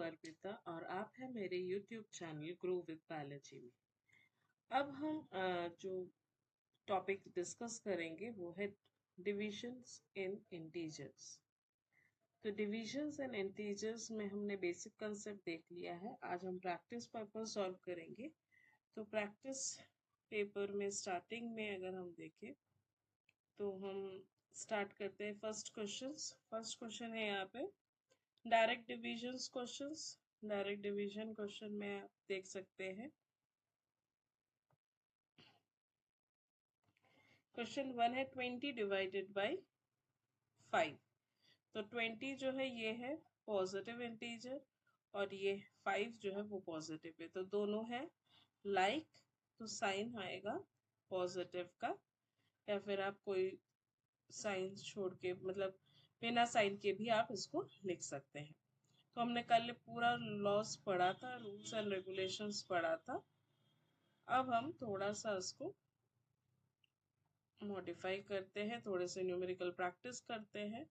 अर्पिता और आप हैं मेरे YouTube channel grow with biology में। अब हम जो टॉपिक डिस्कस करेंगे वो है डिविजन्स इन इंटीजर्स। तो डिविजन्स इन इंटीजर्स में हमने बेसिक कंसेप्ट देख लिया है। आज हम प्रैक्टिस पेपर सॉल्व करेंगे। तो प्रैक्टिस पेपर में स्टार्टिंग में अगर हम देखें तो हम स्टार्ट करते हैं फर्स्ट क्वेश्चन है यहाँ पे डायरेक्ट डिवीजन क्वेश्चन में आप देख सकते हैं। क्वेश्चन 1 है 20 डिवाइडेड बाय 5। तो 20 जो है ये है पॉजिटिव इंटीजर और ये 5 जो है वो पॉजिटिव है, तो दोनों है लाइक, तो साइन आएगा पॉजिटिव का, या फिर आप कोई साइन छोड़ के मतलब बिना साइन के भी आप इसको लिख सकते हैं। तो हमने कल पूरा लॉस पढ़ा था, रूल्स एंड रेगुलेशंस पढ़ा था। अब हम थोड़ा सा इसको मॉडिफाई करते हैं, थोड़े से न्यूमेरिकल प्रैक्टिस करते हैं,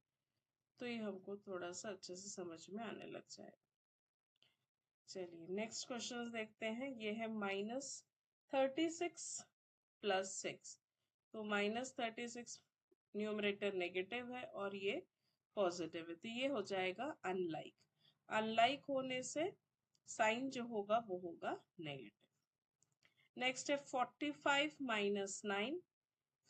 तो ये हमको थोड़ा सा अच्छे से समझ में आने लग जाएगा। चलिए नेक्स्ट क्वेश्चन देखते हैं। ये है -36 + 6। तो -36 न्यूमरेटर नेगेटिव है और ये पॉजिटिव है, तो ये हो जाएगा अनलाइक। अनलाइक होने से साइन जो होगा वो होगा नेगेटिव। नेक्स्ट है 45 - 9।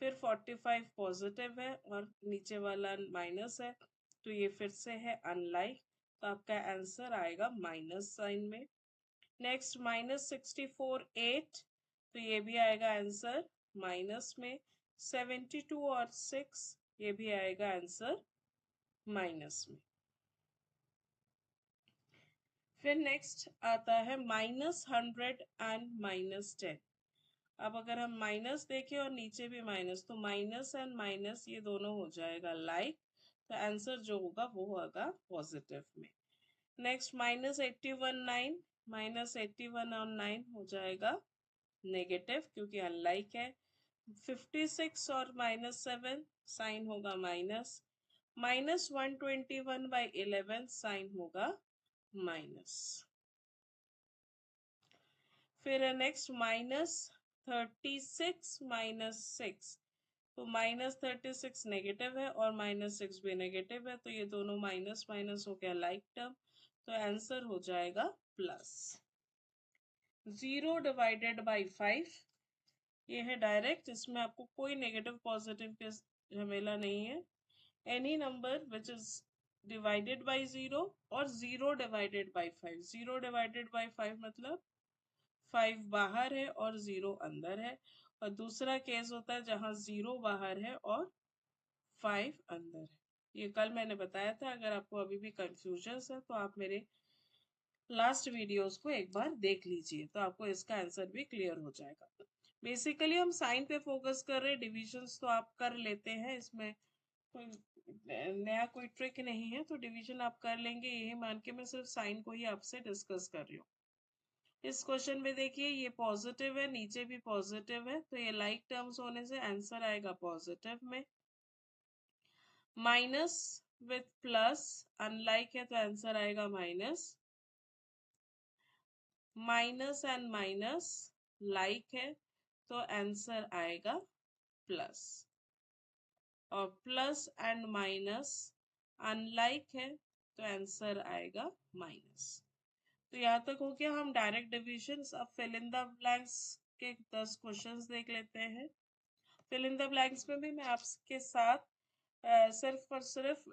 फिर 45 पॉजिटिव है और नीचे वाला माइनस है, तो ये फिर से है अनलाइक, तो आपका आंसर आएगा माइनस साइन में। नेक्स्ट -64 8, तो ये भी आएगा आंसर माइनस में। 72 और 6 ये भी आएगा आंसर माइनस में। फिर नेक्स्ट आता है -100 एंड -10। अब अगर हम माइनस देखें और नीचे भी माइनस, तो माइनस एंड माइनस ये दोनों हो जाएगा लाइक, तो आंसर जो होगा वो होगा पॉजिटिव में। नेक्स्ट -81 9, -81 और 9 हो जाएगा नेगेटिव क्योंकि अनलाइक है। 56 और -7 साइन होगा माइनस। -121/11 साइन होगा माइनस। फिर नेक्स्ट -36 - 6, तो -36 नेगेटिव है और -6 भी नेगेटिव है, तो ये दोनों माइनस माइनस हो गया लाइक टर्म, तो आंसर हो जाएगा प्लस। 0 डिवाइडेड बाय 5, ये है डायरेक्ट, इसमें आपको कोई नेगेटिव पॉजिटिव के झमेला नहीं है। Any number which is divided by 0 और 0 डिवाइडेड बाय 5। 0 डिवाइडेड बाय 5 मतलब 5 बाहर है और 0 अंदर है, और दूसरा केस होता है जहां 0 बाहर है और 5 अंदर है। ये कल मैंने बताया था, अगर आपको अभी भी कंफ्यूजन है तो आप मेरे लास्ट वीडियोस को एक बार देख लीजिए, तो आपको इसका आंसर भी क्लियर हो जाएगा। बेसिकली हम साइन पे फोकस कर रहे हैं, डिविजन्स तो आप कर लेते हैं, इसमें कोई नया कोई ट्रिक नहीं है, तो डिवीजन आप कर लेंगे यही मान के मैं सिर्फ साइन को ही आपसे डिस्कस कर रही हूँ। इस क्वेश्चन में देखिए ये पॉजिटिव है, नीचे भी पॉजिटिव है, तो ये लाइक टर्म्स होने से आंसर आएगा पॉजिटिव में। माइनस विथ प्लस अनलाइक है, तो आंसर आएगा minus. Minus and minus like है, तो आंसर आएगा प्लस। और प्लस एंड माइनस अनलाइक है, तो आंसर आएगा माइनस। तो यहाँ तक हो गया हम डायरेक्ट डिविजन्स। अब फिल इन द ब्लैंक्स के 10 क्वेश्चंस देख लेते हैं। फिल इन द ब्लैंक्स में भी मैं आपके साथ सिर्फ और सिर्फ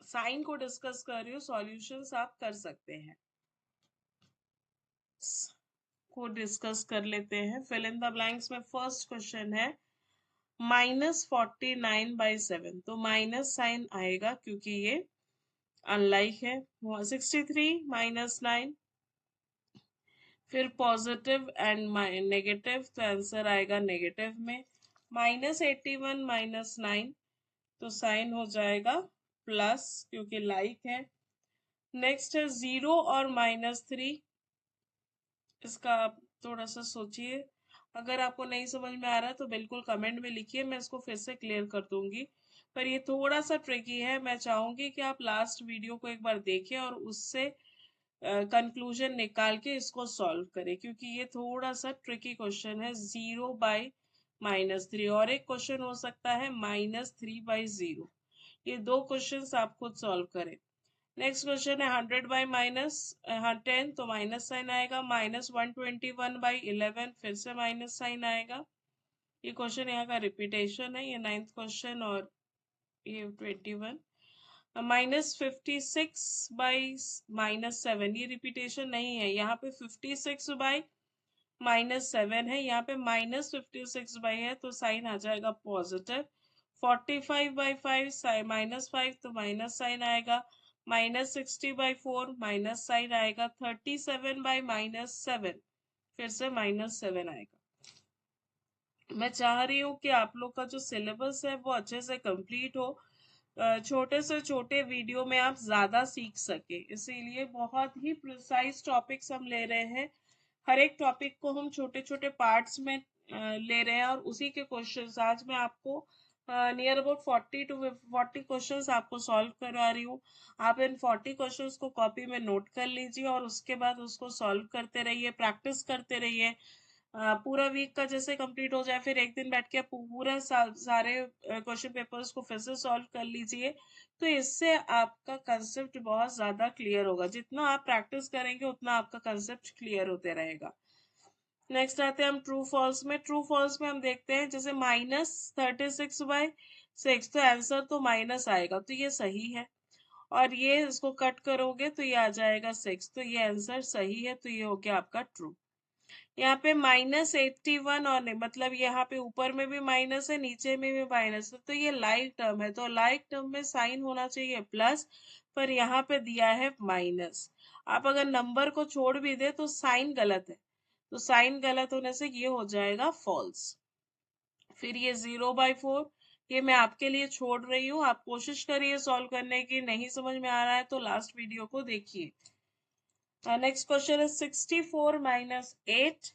साइन को डिस्कस कर रही हूँ, सॉल्यूशंस आप कर सकते हैं। को डिस्कस कर लेते हैं। फिल इन द ब्लैंक्स में फर्स्ट क्वेश्चन है -49/7, तो माइनस साइन आएगा क्योंकि ये अनलाइक है। 63 - 9, फिर पॉजिटिव एंड नेगेटिव, तो आंसर आएगा नेगेटिव में। -81 - 9, तो साइन हो जाएगा प्लस क्योंकि लाइक है। नेक्स्ट है 0 और -3, इसका आप थोड़ा सा सोचिए, अगर आपको नहीं समझ में आ रहा है तो बिल्कुल कमेंट में लिखिए, मैं इसको फिर से क्लियर कर दूंगी। पर ये थोड़ा सा ट्रिकी है। मैं चाहूंगी कि आप लास्ट वीडियो को एक बार देखें और उससे कंक्लूजन निकाल के इसको सॉल्व करें, क्योंकि ये थोड़ा सा ट्रिकी क्वेश्चन है। 0/-3 और एक क्वेश्चन हो सकता है -3/0। ये दो क्वेश्चंस आप खुद सॉल्व करें। नेक्स्ट क्वेश्चन है 100/-10, तो माइनस साइन आएगा। -121/11, फिर से माइनस साइन आएगा। ये क्वेश्चन यहाँ का रिपीटेशन है, ये 9th क्वेश्चन और ये 21। -56/-7, ये रिपीटेशन नहीं है, यहाँ पे 56/-7 है, यहाँ पे -56 है, तो साइन आ जाएगा पॉजिटिव। 45/5 -5, तो माइनस साइन आएगा। -60/4 माइनस साइन आएगा। 37/-7 फिर से -7 आएगा। मैं चाह रही हूँ कि आप लोग का जो सिलेबस है वो अच्छे से कंप्लीट हो, छोटे से छोटे वीडियो में आप ज्यादा सीख सके, इसीलिए बहुत ही प्रिसाइज टॉपिक्स हम ले रहे हैं। हर एक टॉपिक को हम छोटे छोटे पार्ट्स में ले रहे हैं और उसी के क्वेश्चंस आज मैं आपको नियर अबाउट 40 क्वेश्चंस आपको सॉल्व करवा रही हूँ। आप इन 40 क्वेश्चंस को कॉपी में नोट कर लीजिए और उसके बाद उसको सॉल्व करते रहिए, प्रैक्टिस करते रहिए। पूरा वीक का जैसे कंप्लीट हो जाए, फिर एक दिन बैठ के आप पूरा सारे क्वेश्चन पेपर्स को फिर से सॉल्व कर लीजिए। तो इससे आपका कंसेप्ट बहुत ज्यादा क्लियर होगा। जितना आप प्रैक्टिस करेंगे उतना आपका कंसेप्ट क्लियर होते रहेगा। नेक्स्ट आते हैं हम ट्रू फॉल्स में। ट्रू फॉल्स में हम देखते हैं जैसे -36/6, तो आंसर तो माइनस आएगा, तो ये सही है। और ये इसको कट करोगे तो ये आ जाएगा 6, तो ये आंसर सही है, तो ये हो गया आपका ट्रू। यहाँ पे -81 और नहीं, मतलब यहाँ पे ऊपर में भी माइनस है, नीचे में भी माइनस है, तो ये लाइक टर्म है, तो लाइक टर्म में साइन होना चाहिए प्लस, पर यहाँ पे दिया है माइनस। आप अगर नंबर को छोड़ भी दे तो साइन गलत है, तो साइन गलत होने से ये हो जाएगा फॉल्स। फिर ये 0/4, ये मैं आपके लिए छोड़ रही हूँ, आप कोशिश करिए सॉल्व करने की। नहीं समझ में आ रहा है तो लास्ट वीडियो को देखिए। नेक्स्ट क्वेश्चन है 64-8।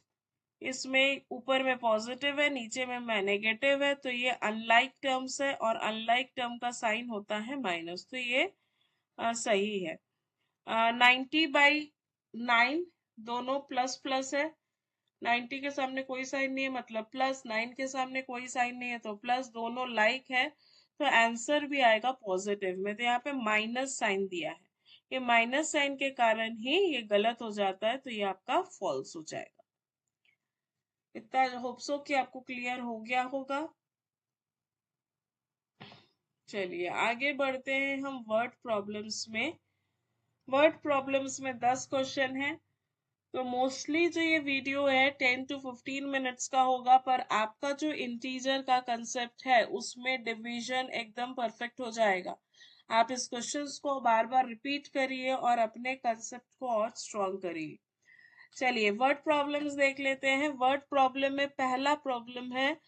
इसमें ऊपर में पॉजिटिव है, नीचे में नेगेटिव है, तो ये अनलाइक टर्म्स है और अनलाइक टर्म का साइन होता है माइनस, तो ये सही है। 90/9 दोनों प्लस प्लस है। 90 के सामने कोई साइन नहीं है, मतलब प्लस। 9 के सामने कोई साइन नहीं है तो प्लस, दोनों लाइक है, तो आंसर भी आएगा पॉजिटिव में। तो यहाँ पे माइनस साइन दिया है, ये माइनस साइन के कारण ही ये गलत हो जाता है, तो ये आपका फॉल्स हो जाएगा। इतना होप सो कि आपको क्लियर हो गया होगा। चलिए आगे बढ़ते हैं हम वर्ड प्रॉब्लम्स में। वर्ड प्रॉब्लम्स में 10 क्वेश्चन है, तो मोस्टली जो ये वीडियो है 10 to 15 मिनट्स का होगा, पर आपका जो इंटीजर का कंसेप्ट है उसमें डिवीजन एकदम परफेक्ट हो जाएगा। आप इस क्वेश्चंस को बार बार रिपीट करिए और अपने कंसेप्ट को और स्ट्रॉन्ग करिए। चलिए वर्ड प्रॉब्लम्स देख लेते हैं। वर्ड प्रॉब्लम में पहला प्रॉब्लम है,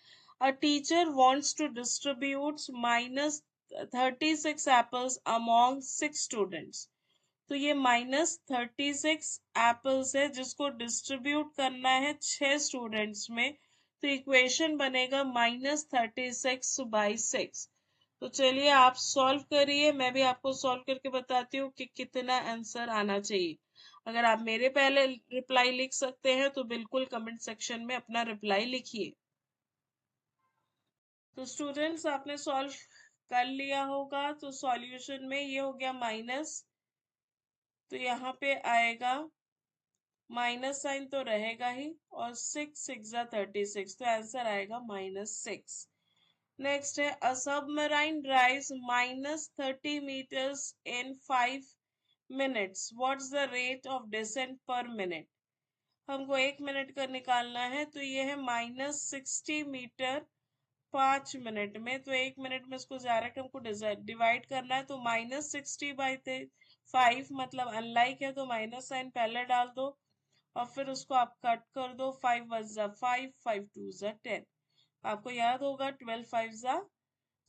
a teacher wants to distribute -36 apples among 6 students. तो ये -36 एप्पल्स है जिसको डिस्ट्रीब्यूट करना है 6 स्टूडेंट्स में, तो इक्वेशन बनेगा -36/6। तो चलिए आप सॉल्व करिए, मैं भी आपको सॉल्व करके बताती हूँ कि कितना आंसर आना चाहिए। अगर आप मेरे पहले रिप्लाई लिख सकते हैं तो बिल्कुल कमेंट सेक्शन में अपना रिप्लाई लिखिए। तो स्टूडेंट्स आपने सॉल्व कर लिया होगा, तो सॉल्यूशन में ये हो गया माइनस, तो यहाँ पे आएगा माइनस साइन तो रहेगा ही, और 6×6=36, तो आंसर आएगा -6। नेक्स्ट है, अ submarine drives -30 meters in 5 minutes. What's the rate of descent per minute? हमको 1 मिनट का निकालना है, तो ये है -60 मीटर 5 मिनट में, तो 1 मिनट में इसको डायरेक्ट हमको डिवाइड करना है, तो -60/5 मतलब अनलाइक है, तो माइनस साइन पहले डाल दो और फिर उसको आप कट कर दो। 5 1 5, 5 2 10। आपको याद होगा 12 5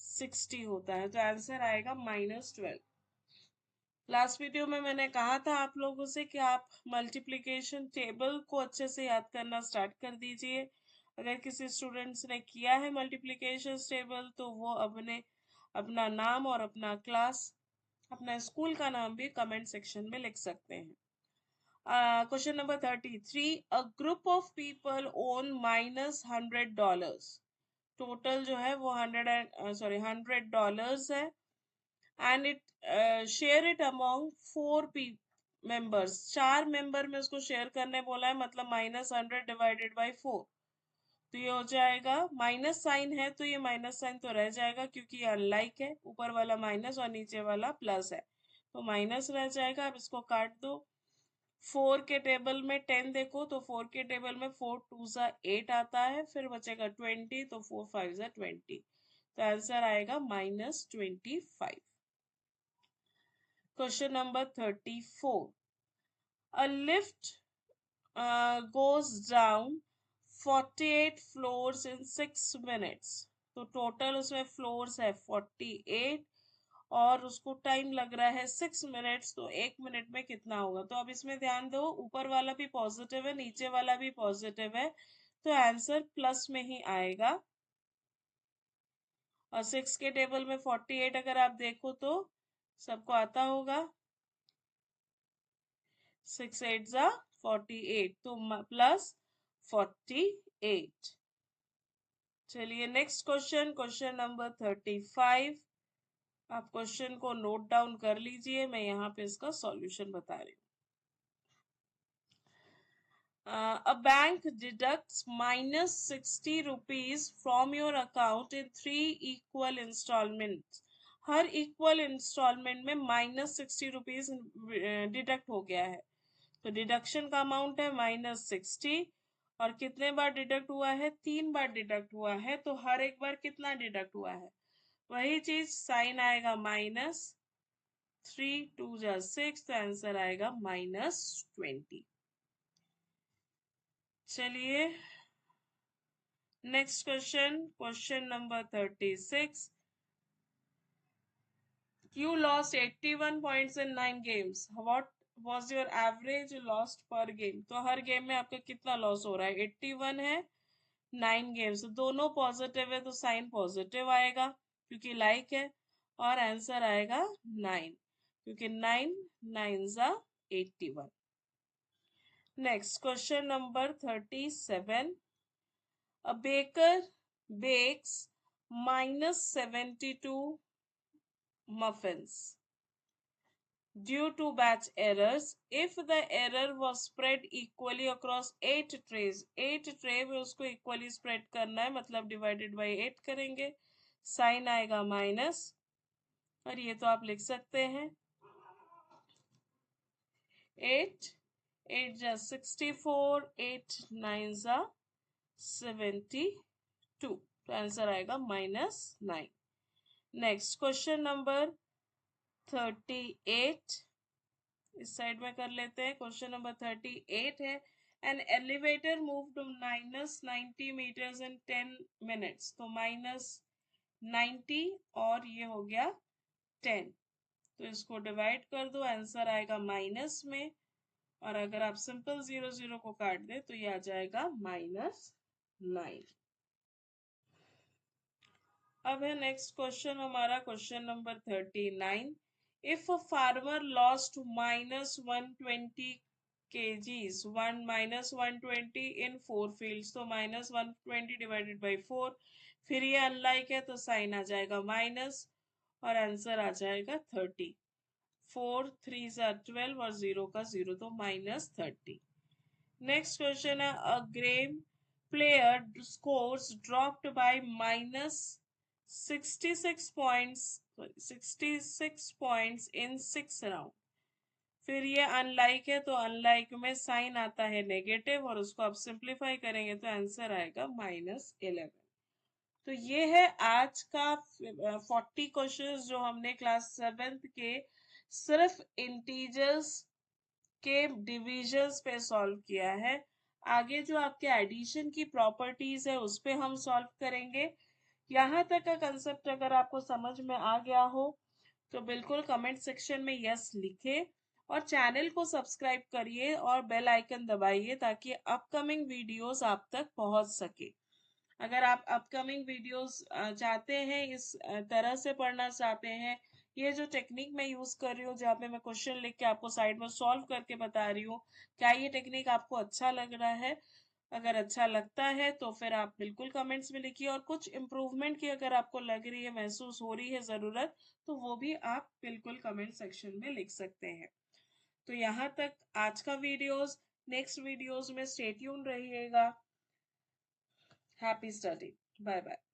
60 होता है, तो आंसर आएगा -12। लास्ट वीडियो में मैंने कहा था आप लोगों से कि आप मल्टीप्लिकेशन टेबल को अच्छे से याद करना स्टार्ट कर दीजिए। अगर किसी स्टूडेंट्स ने किया है मल्टीप्लिकेशन टेबल तो वो अपने अपना नाम और अपना क्लास, अपना स्कूल का नाम भी कमेंट सेक्शन में लिख सकते हैं। Question number 33, a group of people own -$100, total जो है वो $100 है, and it share it among 4 members, 4 member में उसको शेयर करने बोला है, मतलब -100 डिवाइडेड बाई 4, तो ये हो जाएगा, माइनस साइन है तो ये माइनस साइन तो रह जाएगा क्योंकि ये अनलाइक है, ऊपर वाला माइनस और नीचे वाला प्लस है, तो माइनस रह जाएगा। अब इसको काट दो। 4 के टेबल में 10 देखो तो 4 के टेबल में 4 2 ज़ा 8 आता है, फिर बचेगा 20, तो 4 5 ज़ा 20, तो आंसर आएगा -25। Question number 34, a lift goes down 48 floors in 6 minutes, तो टोटल उसमें फ्लोर्स है 48 और उसको टाइम लग रहा है 6 मिनट्स, तो 1 मिनट में कितना होगा। तो अब इसमें ध्यान दो, ऊपर वाला भी पॉजिटिव है, नीचे वाला भी पॉजिटिव है, तो आंसर प्लस में ही आएगा। और 6 के टेबल में 48 अगर आप देखो तो सबको आता होगा, 6 8 ज़ा 48, तो प्लस 48। चलिए नेक्स्ट क्वेश्चन, क्वेश्चन नंबर 35। आप क्वेश्चन को नोट डाउन कर लीजिए, मैं यहाँ पे इसका सॉल्यूशन बता रही हूँ। A bank deducts -60 rupees from your account in 3 equal installments. हर इक्वल इंस्टॉलमेंट में -60 रुपीज डिडक्ट हो गया है, तो डिडक्शन का अमाउंट है -60, और कितने बार डिडक्ट हुआ है, 3 बार डिडक्ट हुआ है, तो हर एक बार कितना डिडक्ट हुआ है, वही चीज साइन आएगा -3 2 ज़ा 6, तो आंसर आएगा -20। चलिए next question, question number 36, you lost 81 points in 9 games, what was your average lost per game, तो हर गेम में आपका कितना लॉस हो रहा है, 81 है, 9 गेम्स, दोनों पॉजिटिव है तो साइन पॉजिटिव आएगा क्योंकि लाइक है, और आंसर आएगा 9, क्योंकि 9 9 ज़ा 81। Next question number 37, a baker bakes -72 muffins due to batch errors. If the error was spread equally across 8 trays, 8 tray में उसको इक्वली स्प्रेड करना है, मतलब डिवाइडेड बाई 8 करेंगे, साइन आएगा माइनस, और ये तो आप लिख सकते हैं 8 8 जा 64, 8 9 जा 72, तो आंसर आएगा -9। नेक्स्ट क्वेश्चन नंबर 38, इस साइड में कर लेते हैं। क्वेश्चन नंबर 38 है, an elevator moved -90 metres in 10 minutes, तो -90 और ये हो गया 10, तो इसको डिवाइड कर दो, आंसर आएगा माइनस में, और अगर आप सिंपल 0 0 को काट दे तो ये आ जाएगा -9। अब है नेक्स्ट क्वेश्चन हमारा, question number 39, if a farmer lost -120 kgs, 120 in 4 fields, तो -120 डिवाइडेड बाई 4, फिर ये अनलाइक है तो साइन आ जाएगा माइनस, और आंसर आ जाएगा 30, 4 3 ज़ा 12 और 0 का 0, तो -30। नेक्स्ट क्वेश्चन है, a game player scores dropped by -66 points in 6 round, फिर ये अनलाइक है तो अनलाइक में साइन आता है नेगेटिव, और उसको आप सिंप्लीफाई करेंगे तो आंसर आएगा -11। तो ये है आज का 40 क्वेश्चंस जो हमने क्लास 7th के सिर्फ इंटीजर्स के डिविजन्स पे सॉल्व किया है। आगे जो आपके एडिशन की प्रॉपर्टीज है उस पे हम सॉल्व करेंगे। यहाँ तक का कंसेप्ट अगर आपको समझ में आ गया हो तो बिल्कुल कमेंट सेक्शन में यस लिखे, और चैनल को सब्सक्राइब करिए और बेल आइकन दबाइए ताकि अपकमिंग वीडियोस आप तक पहुंच सके। अगर आप अपकमिंग वीडियोस चाहते हैं, इस तरह से पढ़ना चाहते हैं, ये जो टेक्निक मैं यूज कर रही हूँ जहाँ पे मैं क्वेश्चन लिख के आपको साइड में सॉल्व करके बता रही हूँ, क्या ये टेक्निक आपको अच्छा लग रहा है? अगर अच्छा लगता है तो फिर आप बिल्कुल कमेंट्स में लिखिए, और कुछ इम्प्रूवमेंट की अगर आपको लग रही है, महसूस हो रही है जरूरत, तो वो भी आप बिल्कुल कमेंट सेक्शन में लिख सकते हैं। तो यहाँ तक आज का वीडियोस। नेक्स्ट वीडियोस में स्टे ट्यून रहिएगा। Happy study. Bye bye.